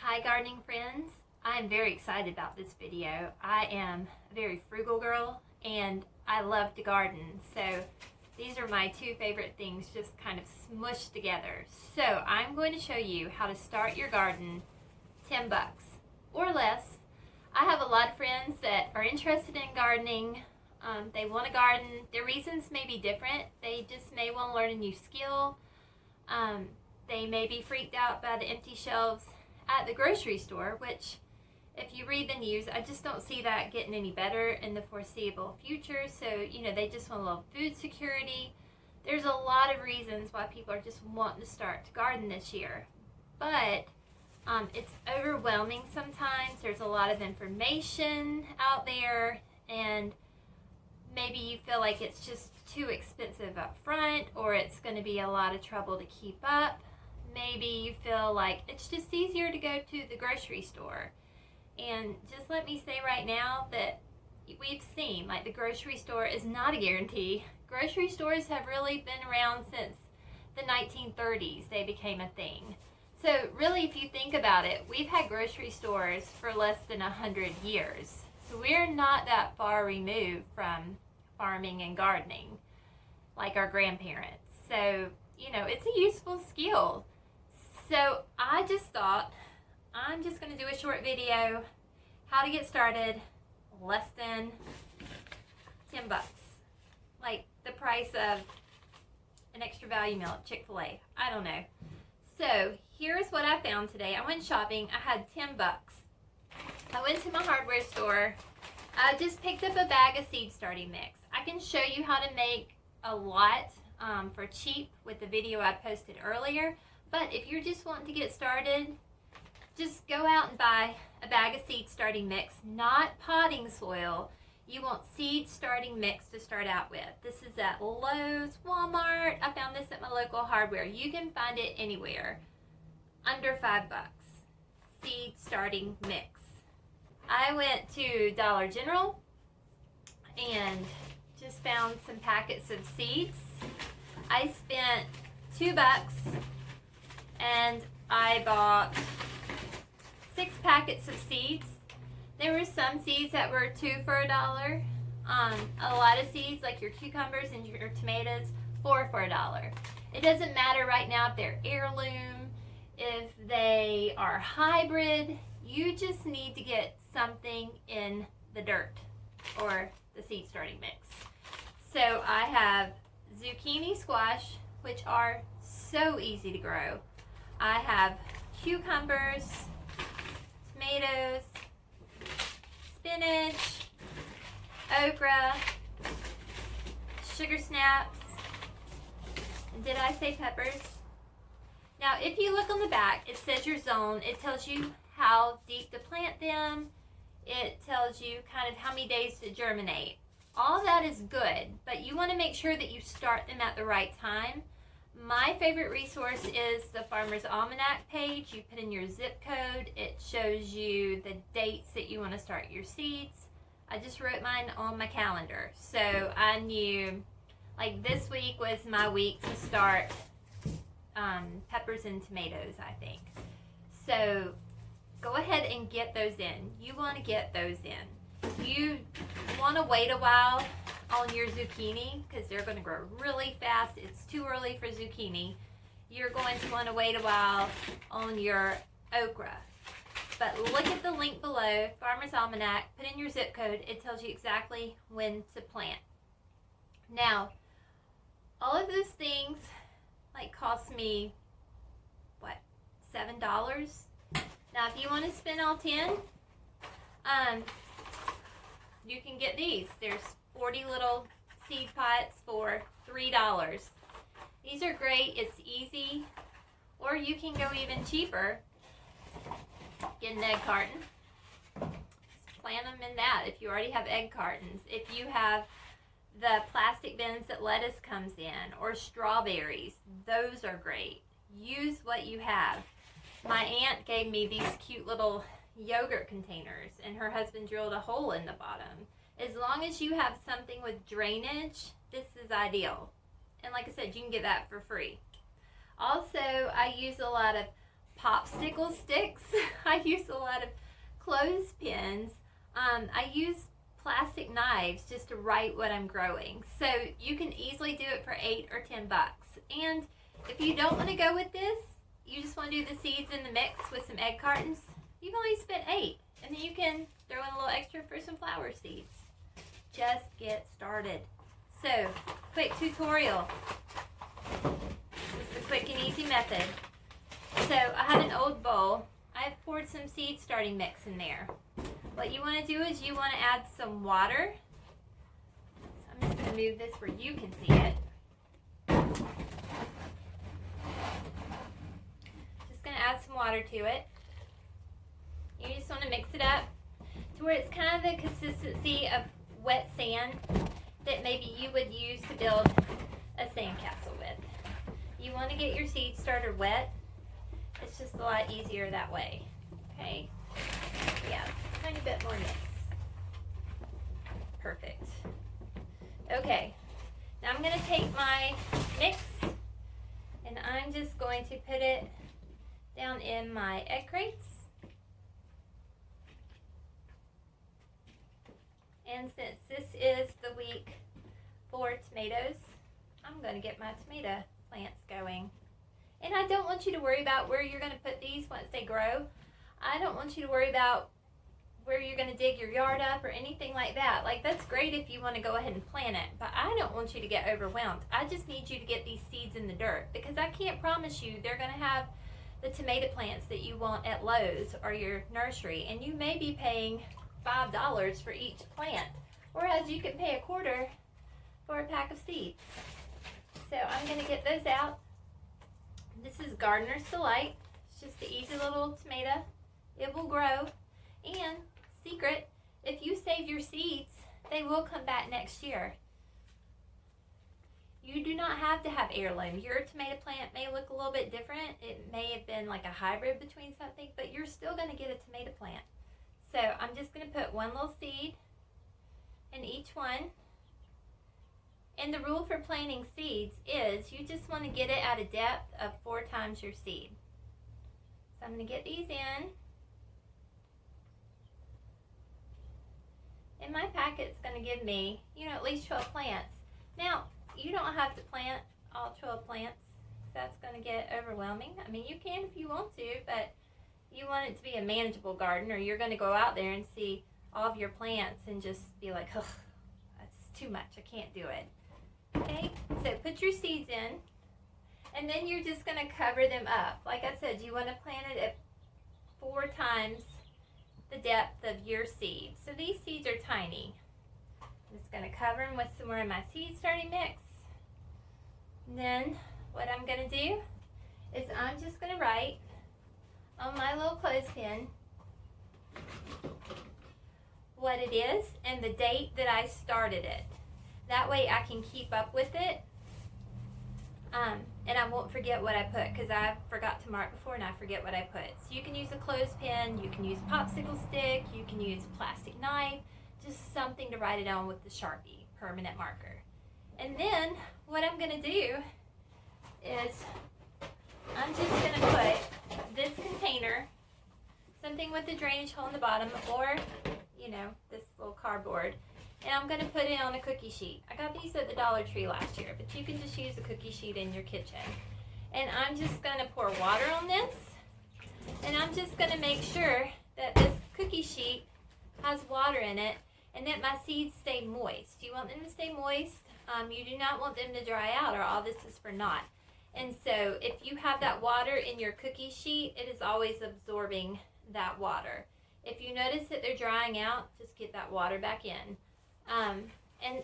Hi gardening friends, I am very excited about this video. I am a very frugal girl and I love to garden, so these are my two favorite things just kind of smushed together. So I'm going to show you how to start your garden $10 or less. I have a lot of friends that are interested in gardening. They want to garden. Their reasons may be different. They just may want to learn a new skill. They may be freaked out by the empty shelves at the grocery store, which if you read the news, I just don't see that getting any better in the foreseeable future. So, they just want a little food security. There's a lot of reasons why people are just wanting to start to garden this year. But it's overwhelming sometimes. There's a lot of information out there, and maybe you feel like it's just too expensive up front, or it's going to be a lot of trouble to keep up. Maybe you feel like it's just easier to go to the grocery store. And just let me say right now that we've seen, like, the grocery store is not a guarantee. Grocery stores have really been around since the 1930s. They became a thing. So really, if you think about it, we've had grocery stores for less than 100 years. So we're not that far removed from farming and gardening like our grandparents. So, it's a useful skill. So I just thought I'm just going to do a short video, how to get started, less than $10, like the price of an Extra Value meal at Chick-fil-A. I don't know. So here's what I found today. I went shopping. I had $10. I went to my hardware store. I just picked up a bag of seed starting mix. I can show you how to make a lot for cheap with the video I posted earlier. But if you're just wanting to get started, just go out and buy a bag of seed starting mix, not potting soil. You want seed starting mix to start out with. This is at Lowe's, Walmart. I found this at my local hardware. You can find it anywhere. Under $5. Seed starting mix. I went to Dollar General and just found some packets of seeds. I spent $2 and I bought 6 packets of seeds. There were some seeds that were 2 for $1. A lot of seeds, like your cucumbers and your tomatoes, 4 for $1. It doesn't matter right now if they're heirloom, if they are hybrid. You just need to get something in the dirt or the seed starting mix. So I have zucchini squash, which are so easy to grow. I have cucumbers, tomatoes, spinach, okra, sugar snaps, and did I say peppers? Now, if you look on the back, it says your zone. It tells you how deep to plant them. It tells you kind of how many days to germinate. All that is good, but you want to make sure that you start them at the right time. My favorite resource is the Farmer's Almanac page. You put in your zip code. It shows you the dates that you want to start your seeds. I just wrote mine on my calendar. So I knew, like, this week was my week to start peppers and tomatoes, I think. So go ahead and get those in. You want to get those in. You want to wait a while on your zucchini because they're going to grow really fast. It's too early for zucchini. You're going to want to wait a while on your okra. But look at the link below, Farmer's Almanac. Put in your zip code. It tells you exactly when to plant. Now, all of those things cost me, what, $7? Now, if you want to spend all 10, you can get these. There's 40 little seed pots for $3. These are great. It's easy. Or you can go even cheaper. Get an egg carton. Just plant them in that if you already have egg cartons. If you have the plastic bins that lettuce comes in, or strawberries, those are great. Use what you have. My aunt gave me these cute little yogurt containers, and her husband drilled a hole in the bottom. As long as you have something with drainage, this is ideal. And like I said, you can get that for free. Also, I use a lot of popsicle sticks. I use a lot of clothespins. I use plastic knives just to write what I'm growing. So you can easily do it for $8 or $10. And if you don't want to go with this, you just want to do the seeds in the mix with some egg cartons, you've only spent $8. And then you can throw in a little extra for some flower seeds. Just get started. So, quick tutorial. Just a quick and easy method. So, I have an old bowl. I've poured some seed starting mix in there. What you want to do is you want to add some water. I'm just going to move this where you can see it. Just going to add some water to it. You just want to mix it up to where it's kind of the consistency of wet sand that maybe you would use to build a sandcastle with. You want to get your seed starter wet. It's just a lot easier that way. Okay? Yeah, tiny bit more mix. Perfect. Okay, now I'm going to take my mix and I'm just going to put it down in my egg crates. And since this is the week for tomatoes, I'm going to get my tomato plants going. And I don't want you to worry about where you're going to put these once they grow. I don't want you to worry about where you're going to dig your yard up or anything like that. Like, that's great if you want to go ahead and plant it, but I don't want you to get overwhelmed. I just need you to get these seeds in the dirt, because I can't promise you they're going to have the tomato plants that you want at Lowe's or your nursery, and you may be paying $5 for each plant, whereas you can pay $1/4 for a pack of seeds. So I'm going to get those out. This is Gardener's Delight. It's just an easy little tomato. It will grow. And secret, if you save your seeds, they will come back next year. You do not have to have heirloom. Your tomato plant may look a little bit different. It may have been like a hybrid between something, but you're still going to get a tomato plant. So I'm just going to put one little seed in each one. And the rule for planting seeds is you just want to get it at a depth of 4 times your seed. So I'm going to get these in. And my packet's going to give me, at least 12 plants. Now, you don't have to plant all 12 plants. That's going to get overwhelming. I mean, you can if you want to, but you want it to be a manageable garden, or you're going to go out there and see all of your plants and just be like, ugh, that's too much. I can't do it. Okay, so put your seeds in, and then you're just going to cover them up. Like I said, you want to plant it at 4 times the depth of your seed. So these seeds are tiny. I'm just going to cover them with some more of my seed starting mix. And then what I'm going to do is I'm just going to write on my little clothespin what it is and the date that I started it. That way I can keep up with it, and I won't forget what I put, because I forgot to mark before and I forget what I put. So you can use a clothespin, you can use a popsicle stick, you can use a plastic knife, just something to write it on with the Sharpie permanent marker. And then what I'm going to do is I'm just going to put this container, something with the drainage hole in the bottom, or, this little cardboard, and I'm going to put it on a cookie sheet. I got these at the Dollar Tree last year, but you can just use a cookie sheet in your kitchen. And I'm just going to pour water on this, and I'm just going to make sure that this cookie sheet has water in it and that my seeds stay moist. You want them to stay moist. You do not want them to dry out, or all this is for naught. And so if you have that water in your cookie sheet, it is always absorbing that water. If you notice that they're drying out, just get that water back in. And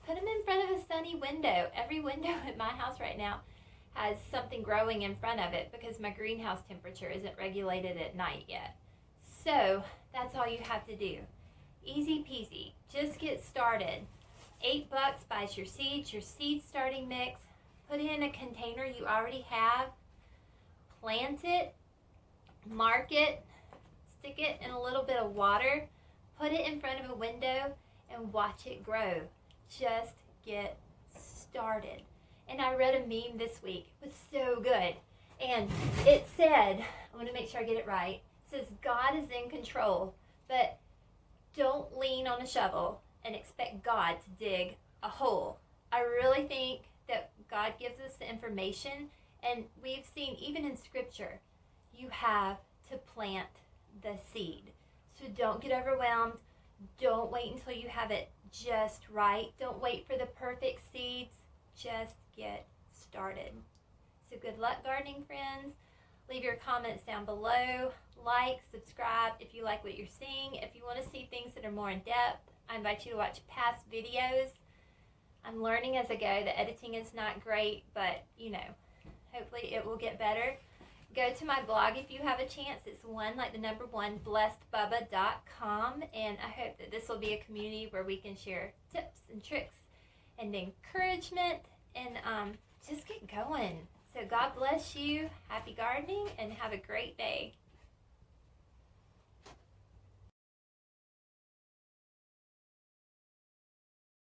put them in front of a sunny window. Every window at my house right now has something growing in front of it, because my greenhouse temperature isn't regulated at night yet. So that's all you have to do. Easy peasy. Just get started. $8 buys your seed starting mix. Put it in a container you already have. Plant it. Mark it. Stick it in a little bit of water. Put it in front of a window and watch it grow. Just get started. And I read a meme this week. It was so good. And it said, I want to make sure I get it right. It says God is in control, but don't lean on a shovel and expect God to dig a hole. I really think that God gives us the information, and we've seen even in scripture, you have to plant the seed. So don't get overwhelmed. Don't wait until you have it just right. Don't wait for the perfect seeds. Just get started. So good luck gardening, friends. Leave your comments down below. Like, subscribe if you like what you're seeing. If you want to see things that are more in depth, I invite you to watch past videos. I'm learning as I go. The editing is not great, but you know, hopefully it will get better. Go to my blog if you have a chance. It's one like the number one, blessedbubba.com, and I hope that this will be a community where we can share tips and tricks and encouragement and just get going. So God bless you. Happy gardening and have a great day.